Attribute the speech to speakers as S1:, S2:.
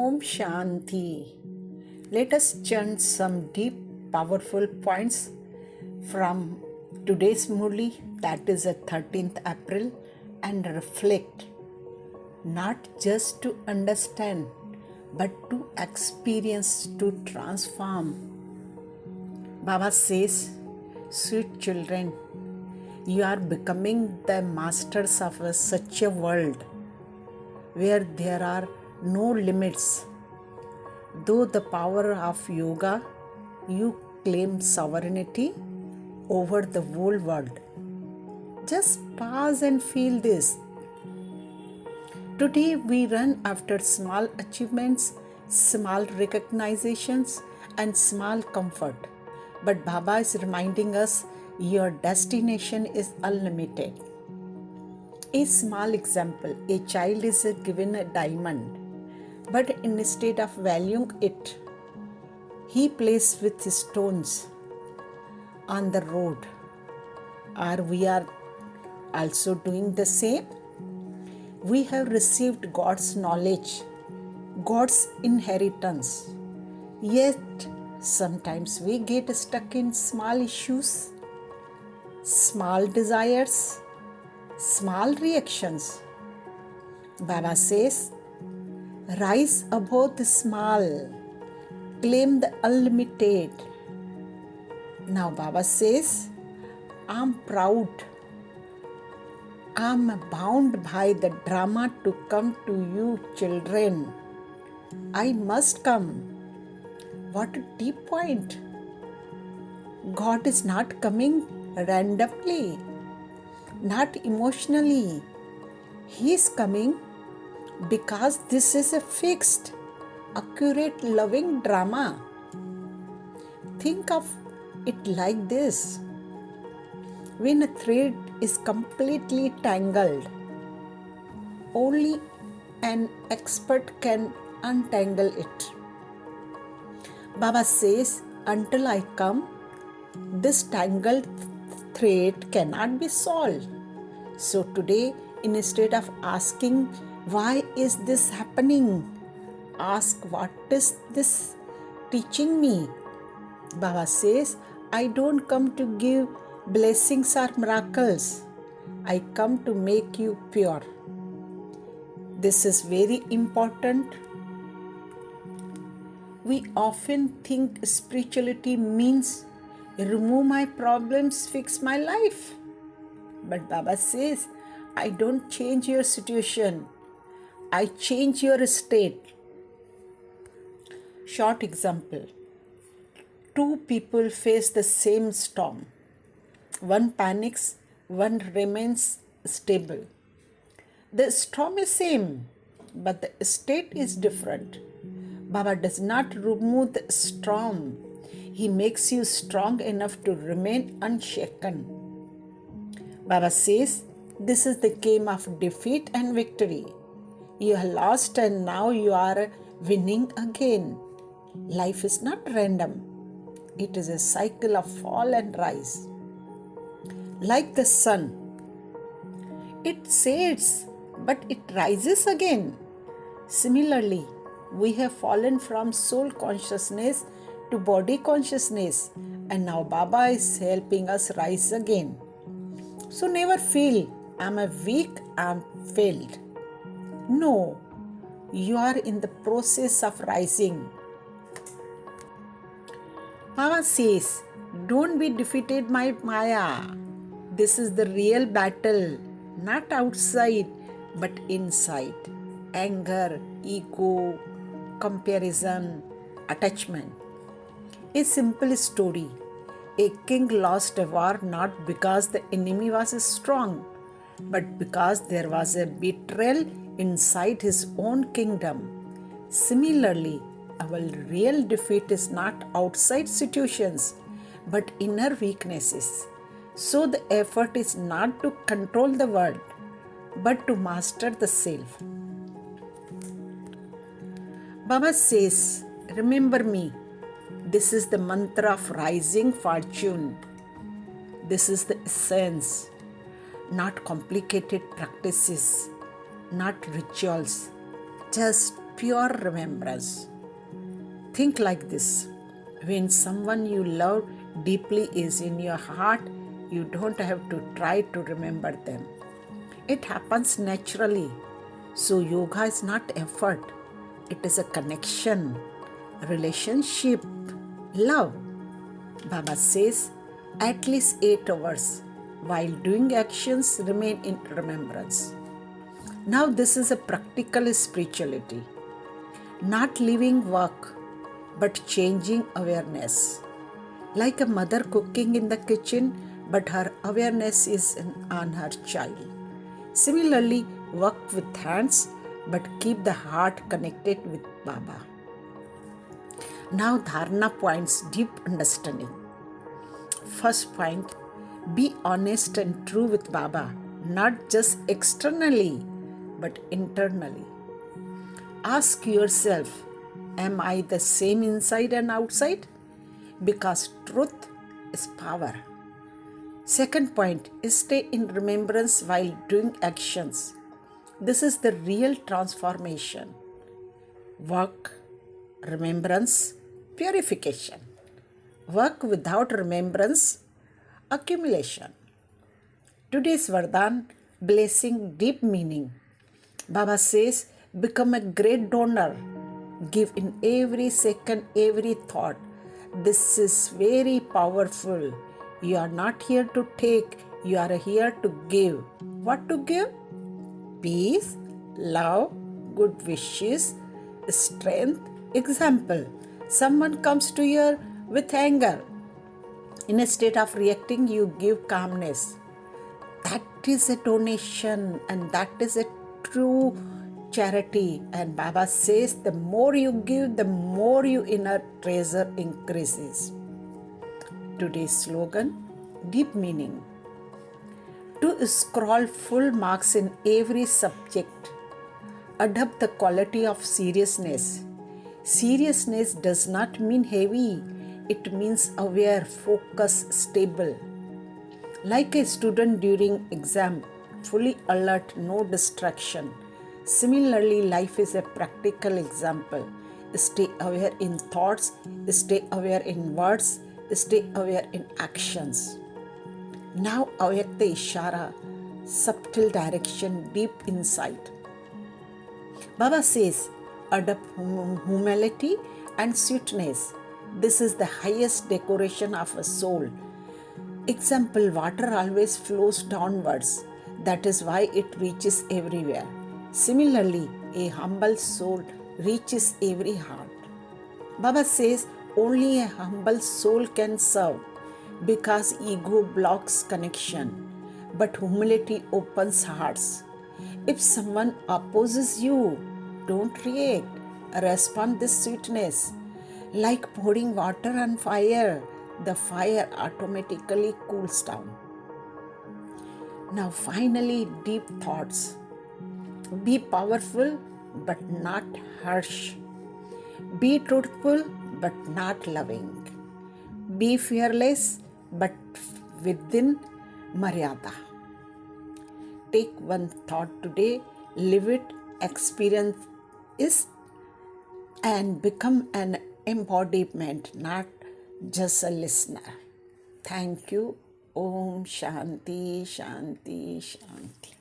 S1: Om Shanti. Let us chant some deep, powerful points from today's Murli, that is the 13th April, and reflect, not just to understand, but to experience, to transform. Baba says, sweet children, you are becoming the masters of such a world where there are no limits. Though the power of yoga, you claim sovereignty over the whole world. Just pause and feel this. Today we run after small achievements, small recognitions, and small comfort. But Baba is reminding us your destination is unlimited. A small example, a child is given a diamond, but instead of valuing it, he plays with stones on the road. Or we are also doing the same. We have received God's knowledge, God's inheritance. Yet sometimes we get stuck in small issues, small desires, small reactions. Baba says, rise above the small, claim the unlimited. Now Baba says, I'm proud. I'm bound by the drama to come to you, children. I must come. What a deep point. God is not coming randomly, not emotionally. He is coming because this is a fixed, accurate, loving drama. Think of it like this. When a thread is completely tangled, only an expert can untangle it. Baba says, until I come, this tangled thread cannot be solved. So today, instead of asking, why is this happening? Ask, what is this teaching me? Baba says, I don't come to give blessings or miracles. I come to make you pure. This is very important. We often think spirituality means remove my problems, fix my life. But Baba says, I don't change your situation. I change your state. Short example. Two people face the same storm. One panics, one remains stable. The storm is same, but the state is different. Baba does not remove the storm. He makes you strong enough to remain unshaken. Baba says, this is the game of defeat and victory. You have lost and now you are winning again. Life is not random. It is a cycle of fall and rise. Like the sun, it sets, but it rises again. Similarly, we have fallen from soul consciousness to body consciousness, and now Baba is helping us rise again. So never feel, I'm a weak, I'm failed. No, you are in the process of rising. Baba says, don't be defeated by Maya. This is the real battle, not outside, but inside. Anger, ego, comparison, attachment. A simple story. A king lost a war not because the enemy was strong, but because there was a betrayal inside his own kingdom. Similarly, our real defeat is not outside situations, but inner weaknesses. So the effort is not to control the world, but to master the self. Baba says, remember me. This is the mantra of rising fortune. This is the essence. Not complicated practices, not rituals, just pure remembrance. Think like this: when someone you love deeply is in your heart, you don't have to try to remember them. It happens naturally. So, yoga is not effort, it is a connection, relationship, love. Baba says at least 8 hours while doing actions remain in remembrance. Now, this is a practical spirituality, not living work but changing awareness. Like a mother cooking in the kitchen, but her awareness is on her child. Similarly, work with hands, but keep the heart connected with Baba. Now, Dharana points deep understanding. First point: be honest and true with Baba, not just externally, but internally. Ask yourself, am I the same inside and outside? Because truth is power. Second point is stay in remembrance while doing actions. This is the real transformation. Work, remembrance, purification. Work without remembrance, accumulation. Today's Vardhan, blessing, deep meaning. Baba says, become a great donor. Give in every second, every thought. This is very powerful. You are not here to take, you are here to give. What to give? Peace, love, good wishes, strength. Example: someone comes to you with anger. In a state of reacting, you give calmness. That is a donation and that is a true charity. And Baba says the more you give, the more your inner treasure increases. Today's slogan, deep meaning. To scroll full marks in every subject. Adopt the quality of seriousness. Seriousness does not mean heavy. It means aware, focused, stable. Like a student during exam, fully alert, no distraction. Similarly, life is a practical example. Stay aware in thoughts, stay aware in words, stay aware in actions. Now, Avyakta Ishara, subtle direction, deep insight. Baba says, adopt humility and sweetness. This is the highest decoration of a soul. Example: water always flows downwards. That is why it reaches everywhere. Similarly, a humble soul reaches every heart. Baba says only a humble soul can serve because ego blocks connection, but humility opens hearts. If someone opposes you, don't react. Respond with sweetness. Like pouring water on fire, the fire automatically cools down. Now, finally, deep thoughts. Be powerful but not harsh. Be truthful but not loving. Be fearless but within Maryada. Take one thought today, live it, experience it, and become an embodiment, not just a listener. Thank you. Om Shanti, Shanti, Shanti.